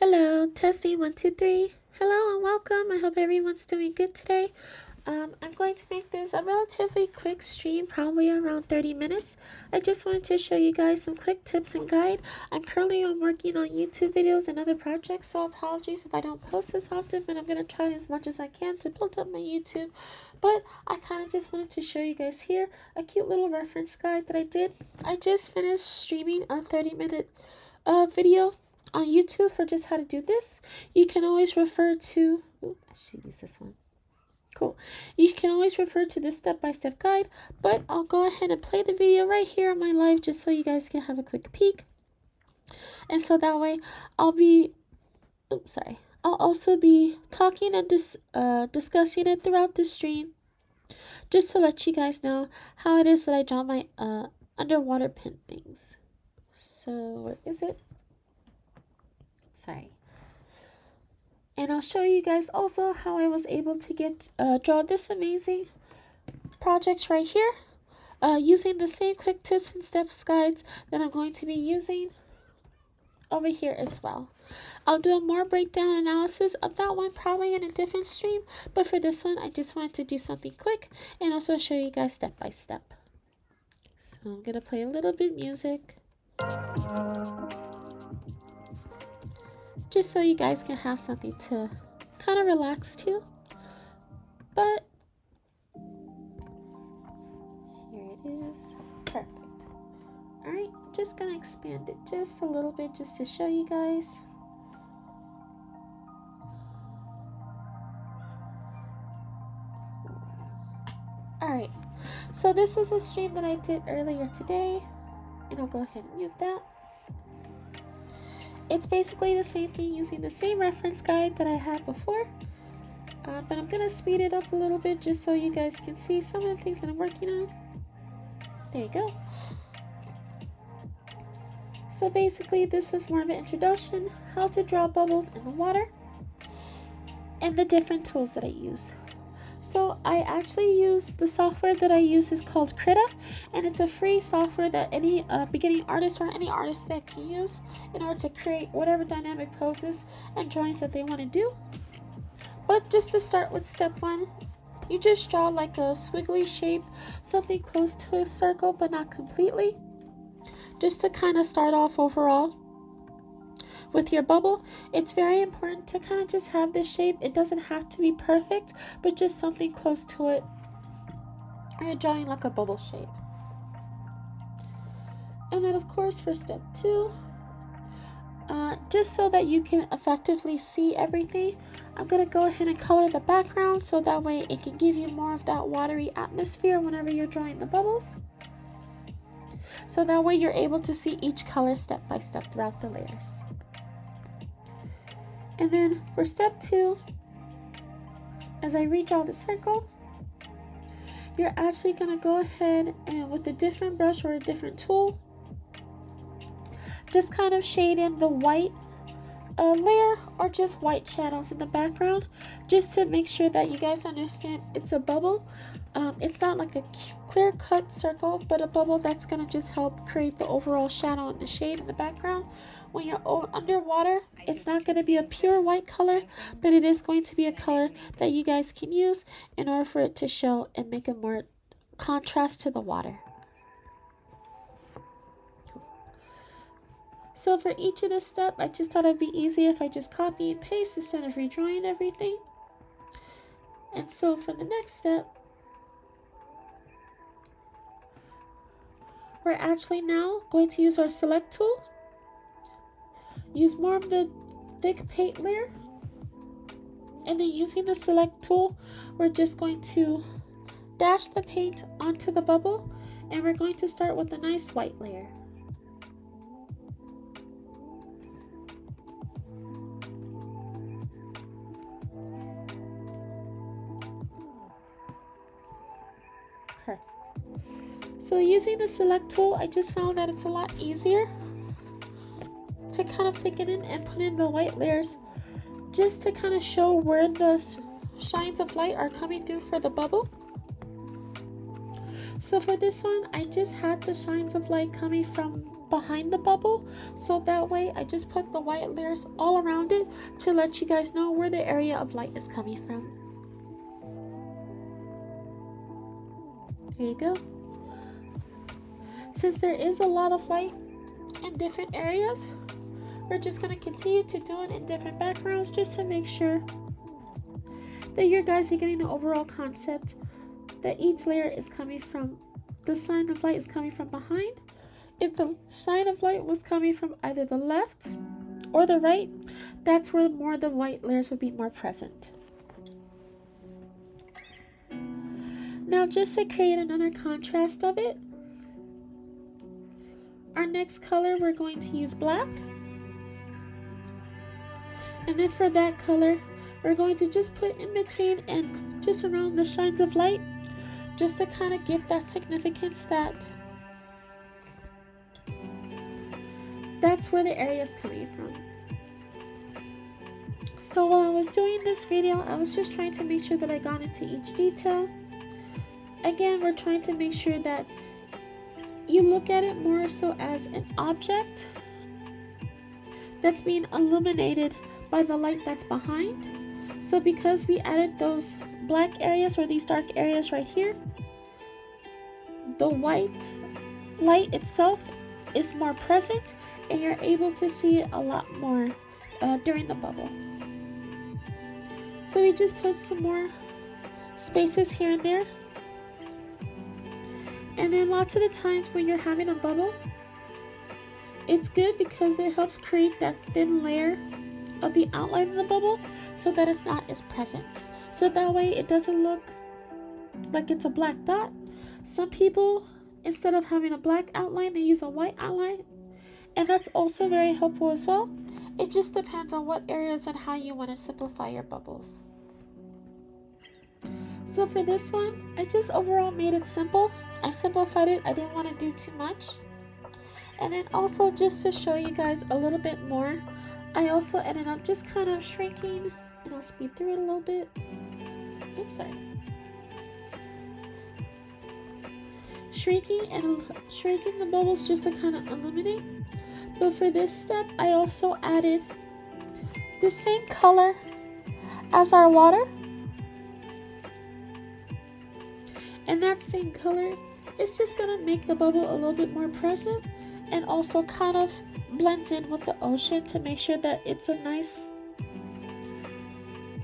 Hello, testing 1, 2, 3. Hello and welcome. I hope everyone's doing good today. I'm going to make this a relatively quick stream, probably around 30 minutes. I just wanted to show you guys some quick tips and guide. I'm currently working on YouTube videos and other projects, so apologies if I don't post this often, but I'm going to try as much as I can to build up my YouTube. But I kind of just wanted to show you guys here a cute little reference guide that I did. I just finished streaming a 30-minute video on YouTube for just how to do this. You can always refer to, I should use this one. Cool. You can always refer to this step-by-step guide, but I'll go ahead and play the video right here on my live just so you guys can have a quick peek. And so that way I'll also be talking and discussing it throughout the stream, just to let you guys know how it is that I draw my underwater pin things. So where is it? Sorry. And I'll show you guys also how I was able to draw this amazing project right here, using the same quick tips and steps guides that I'm going to be using over here as well. I'll do a more breakdown analysis of that one probably in a different stream, but for this one I just wanted to do something quick and also show you guys step by step. So I'm gonna play a little bit of music, just so you guys can have something to kind of relax to. But here it is. Perfect. Alright, just gonna expand it just a little bit just to show you guys. Alright, so this is a stream that I did earlier today, and I'll go ahead and mute that. It's basically the same thing using the same reference guide that I had before, but I'm going to speed it up a little bit just so you guys can see some of the things that I'm working on. There you go. So basically this was more of an introduction, how to draw bubbles in the water, and the different tools that I use. So I actually use the software that I use is called Krita, and it's a free software that any beginning artist or any artist that can use in order to create whatever dynamic poses and drawings that they want to do. But just to start with step 1, you just draw like a squiggly shape, something close to a circle but not completely, just to kind of start off overall. With your bubble, it's very important to kind of just have this shape. It doesn't have to be perfect, but just something close to it. You're drawing like a bubble shape. And then of course for step 2, just so that you can effectively see everything, I'm going to go ahead and color the background so that way it can give you more of that watery atmosphere whenever you're drawing the bubbles. So that way you're able to see each color step by step throughout the layers. And then for step 2, as I redraw the circle, you're actually going to go ahead and with a different brush or a different tool, just kind of shade in the white layer or just white shadows in the background, just to make sure that you guys understand it's a bubble. It's not like a clear-cut circle, but a bubble that's going to just help create the overall shadow and the shade in the background. When you're underwater, it's not going to be a pure white color, but it is going to be a color that you guys can use in order for it to show and make a more contrast to the water. So for each of this step, I just thought it'd be easier if I just copy and paste instead of redrawing everything. And so for the next step, we're actually now going to use our select tool. Use more of the thick paint layer. And then using the select tool, we're just going to dash the paint onto the bubble. And we're going to start with a nice white layer. So using the select tool, I just found that it's a lot easier to kind of thicken in and put in the white layers, just to kind of show where the shines of light are coming through for the bubble. So for this one, I just had the shines of light coming from behind the bubble. So that way I just put the white layers all around it to let you guys know where the area of light is coming from. There you go. Since there is a lot of light in different areas, we're just going to continue to do it in different backgrounds just to make sure that you guys are getting the overall concept that each layer is coming from, the sign of light is coming from behind. If the sign of light was coming from either the left or the right, that's where more of the white layers would be more present. Now just to create another contrast of it, our next color we're going to use black. And then for that color, we're going to just put in between and just around the shines of light, just to kind of give that significance that that's where the area is coming from. So while I was doing this video, I was just trying to make sure that I got into each detail. Again, we're trying to make sure that you look at it more so as an object that's being illuminated by the light that's behind. So because we added those black areas or these dark areas right here, the white light itself is more present and you're able to see it a lot more during the bubble. So we just put some more spaces here and there. And then lots of the times when you're having a bubble, it's good because it helps create that thin layer of the outline of the bubble so that it's not as present. So that way it doesn't look like it's a black dot. Some people, instead of having a black outline, they use a white outline. And that's also very helpful as well. It just depends on what areas and how you want to simplify your bubbles. So for this one, I just overall made it simple. I simplified it. I didn't want to do too much. And then also just to show you guys a little bit more, I also ended up just kind of shrinking, and I'll speed through it a little bit. Oops, sorry. Shrinking the bubbles just to kind of illuminate. But for this step, I also added the same color as our water. And that same color is just going to make the bubble a little bit more present and also kind of blends in with the ocean to make sure that it's a nice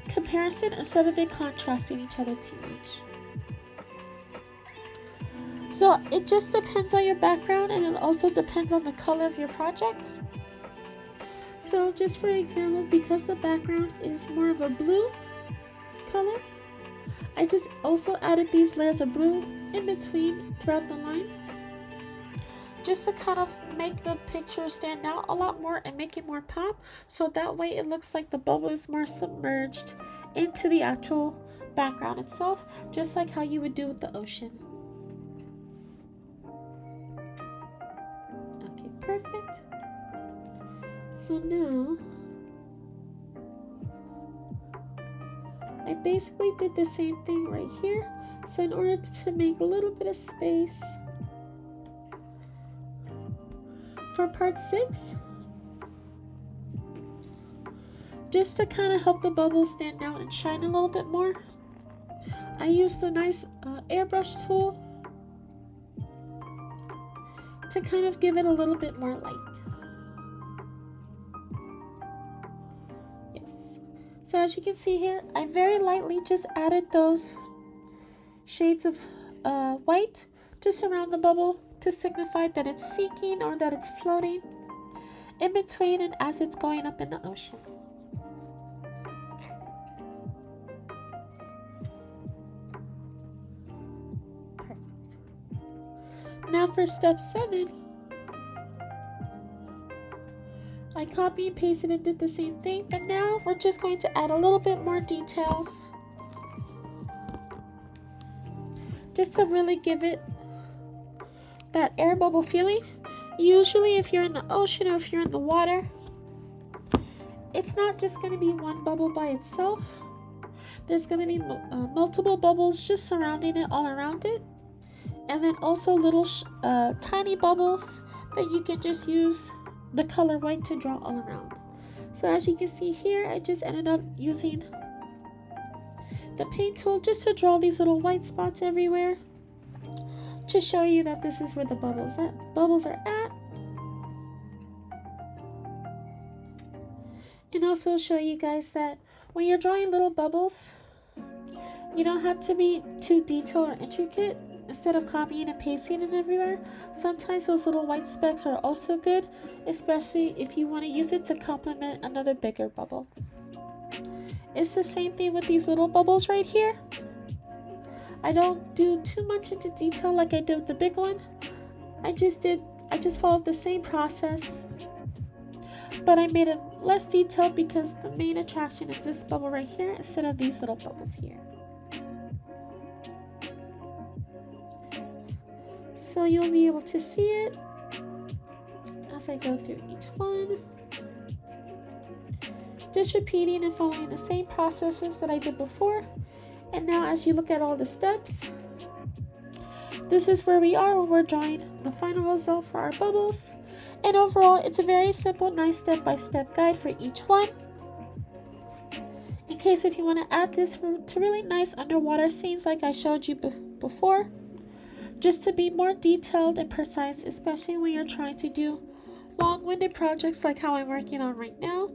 comparison instead of it contrasting each other too much. So it just depends on your background and it also depends on the color of your project. So just for example, because the background is more of a blue color, I just also added these layers of blue in between throughout the lines, just to kind of make the picture stand out a lot more and make it more pop, so that way it looks like the bubble is more submerged into the actual background itself, just like how you would do with the ocean. Okay, perfect. So now I basically did the same thing right here. So in order to make a little bit of space for part 6, just to kind of help the bubble stand out and shine a little bit more, I used the nice airbrush tool to kind of give it a little bit more light. So as you can see here, I very lightly just added those shades of white just around the bubble to signify that it's sinking or that it's floating in between and as it's going up in the ocean. Perfect. Now for step 7, I copied and pasted and did the same thing, but now we're just going to add a little bit more details just to really give it that air bubble feeling. Usually if you're in the ocean or if you're in the water, it's not just going to be one bubble by itself. There's going to be multiple bubbles just surrounding it all around it. And then also little tiny bubbles that you can just use the color white to draw all around. So as you can see here, I just ended up using the paint tool just to draw these little white spots everywhere to show you that this is where the bubbles are at. And also show you guys that when you're drawing little bubbles, you don't have to be too detailed or intricate. Instead of copying and pasting it everywhere, sometimes those little white specks are also good, especially if you want to use it to complement another bigger bubble. It's the same thing with these little bubbles right here. I don't do too much into detail like I did with the big one. I just followed the same process, but I made it less detailed because the main attraction is this bubble right here instead of these little bubbles here. So you'll be able to see it as I go through each one. Just repeating and following the same processes that I did before. And now as you look at all the steps, this is where we are when we're drawing the final result for our bubbles. And overall, it's a very simple, nice step-by-step guide for each one. In case if you want to add this to really nice underwater scenes like I showed you before, just to be more detailed and precise, especially when you're trying to do long-winded projects like how I'm working on right now.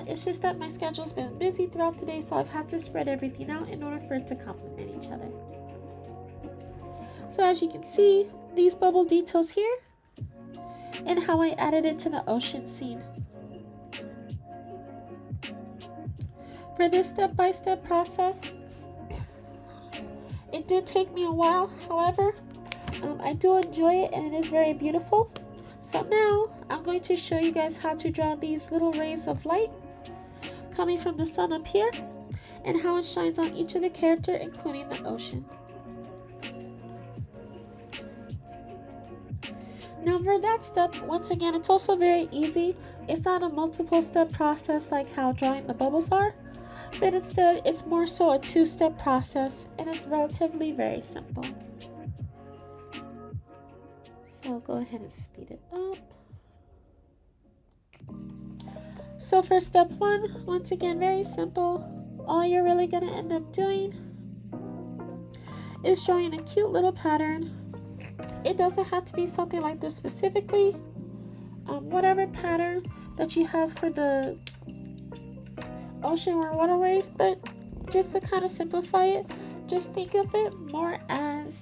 It's just that my schedule's been busy throughout the day, so I've had to spread everything out in order for it to complement each other. So as you can see, these bubble details here, and how I added it to the ocean scene. For this step-by-step process, it did take me a while, however, I do enjoy it and it is very beautiful. So now I'm going to show you guys how to draw these little rays of light coming from the sun up here and how it shines on each of the characters, including the ocean. Now for that step, once again, it's also very easy. It's not a multiple step process like how drawing the bubbles are, but instead it's more so a two-step process, and it's relatively very simple. So I'll go ahead and speed it up. So for step one, once again, very simple. All you're really going to end up doing is drawing a cute little pattern. It doesn't have to be something like this specifically. Whatever pattern that you have for the ocean or waterways, but just to kind of simplify it, just think of it more as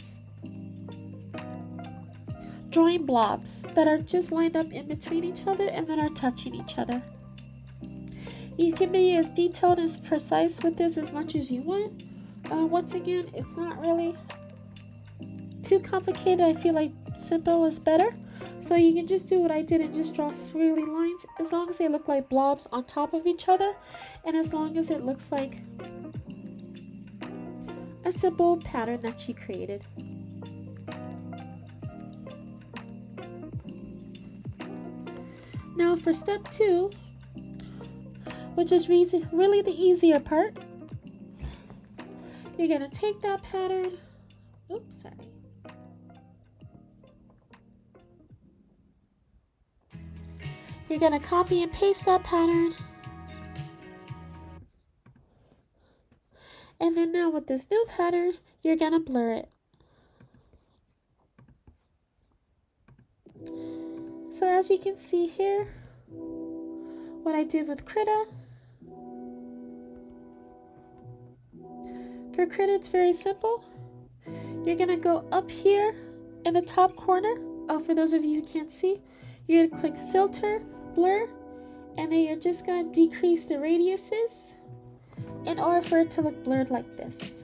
drawing blobs that are just lined up in between each other and that are touching each other. You can be as detailed and precise with this as much as you want. Once again, it's not really too complicated. I feel like simple is better. So you can just do what I did and just draw swirly lines as long as they look like blobs on top of each other, and as long as it looks like a simple pattern that you created. Now for step two, which is really the easier part, you're going to take that pattern, oops, sorry. You're going to copy and paste that pattern. And then now with this new pattern, you're going to blur it. So as you can see here, what I did with Krita. For Krita, it's very simple. You're going to go up here in the top corner. Oh, for those of you who can't see, you're going to click Filter, Blur, and then you're just going to decrease the radiuses in order for it to look blurred like this.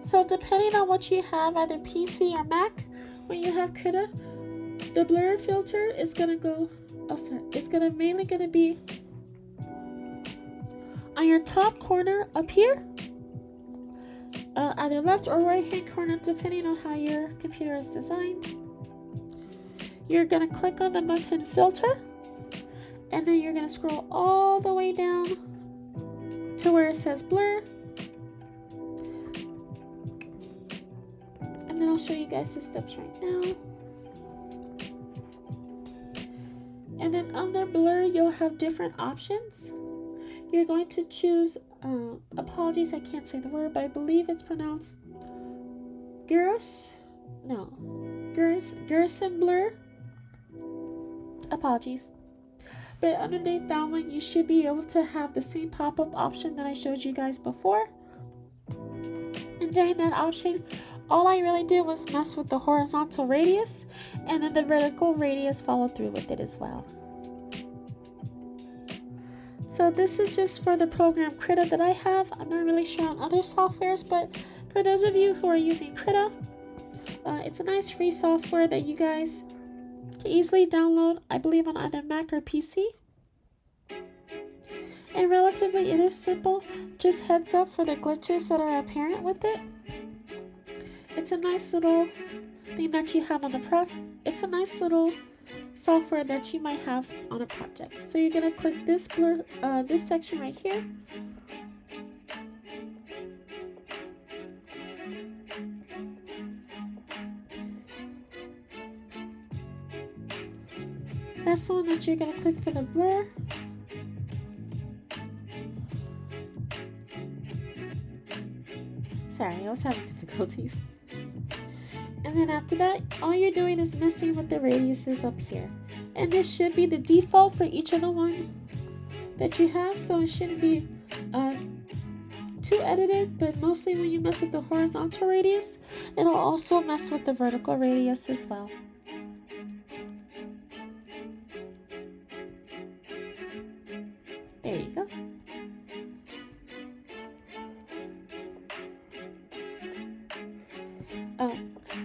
So depending on what you have, either PC or Mac, when you have Krita, the blur filter is going to go, it's mainly going to be on your top corner up here, either left or right hand corner depending on how your computer is designed. You're going to click on the button filter, and then you're going to scroll all the way down to where it says blur. And then I'll show you guys the steps right now. And then under blur, you'll have different options. You're going to choose, apologies, I can't say the word, but I believe it's pronounced Garrison blur. Apologies. But underneath that one, you should be able to have the same pop-up option that I showed you guys before. And during that option, all I really did was mess with the horizontal radius, and then the vertical radius followed through with it as well. So this is just for the program Krita that I have. I'm not really sure on other softwares, but for those of you who are using Krita, it's a nice free software that you guys can easily download, I believe on either Mac or PC. And relatively it is simple, just heads up for the glitches that are apparent with it. It's a nice little thing that you have on the project. It's a nice little software that you might have on a project. So you're gonna click this blur, this section right here. That's the one that you're gonna click for the blur. Sorry, I was having difficulties. And then after that, all you're doing is messing with the radiuses up here. And this should be the default for each of the one that you have, so it shouldn't be too edited, but mostly when you mess with the horizontal radius, it'll also mess with the vertical radius as well. There you go. Oh,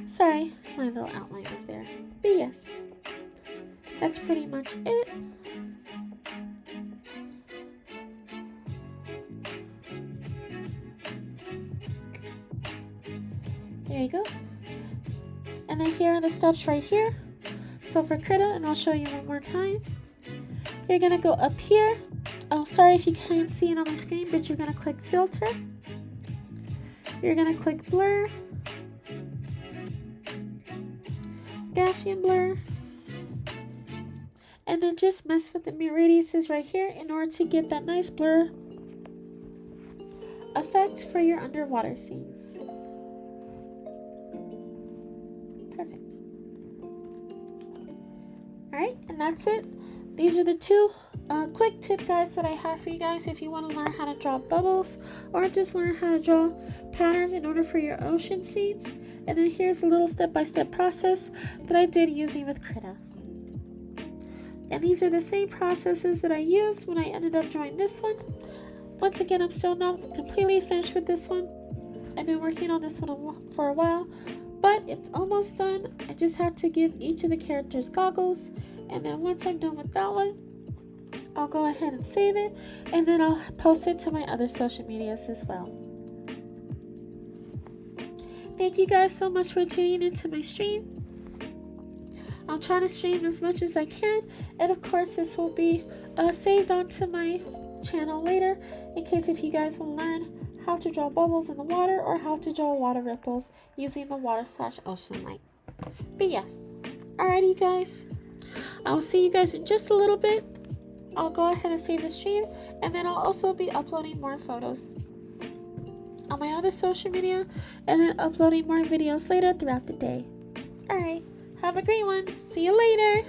sorry, my little outline was there. But yes, that's pretty much it. There you go. And then here are the steps right here. So for Krita, and I'll show you one more time, you're gonna go up here. Oh, sorry if you can't see it on my screen, but you're gonna click filter. You're gonna click blur, Gaussian blur, and then just mess with the radiuses right here in order to get that nice blur effect for your underwater scenes. Perfect. Alright, and that's it. These are the two quick tip guides that I have for you guys if you want to learn how to draw bubbles or just learn how to draw patterns in order for your ocean scenes. And then here's a little step-by-step process that I did using with Krita. And these are the same processes that I used when I ended up drawing this one. Once again, I'm still not completely finished with this one. I've been working on this one for a while, but it's almost done. I just have to give each of the characters goggles, and then once I'm done with that one, I'll go ahead and save it, and then I'll post it to my other social medias as well. Thank you guys so much for tuning into my stream. I'll try to stream as much as I can, and of course this will be saved onto my channel later in case if you guys want to learn how to draw bubbles in the water or how to draw water ripples using the water/ocean light. But yes, alrighty guys, I will see you guys in just a little bit. I'll go ahead and save the stream, and then I'll also be uploading more photos on my other social media and then uploading more videos later throughout the day. Alright, have a great one. See you later.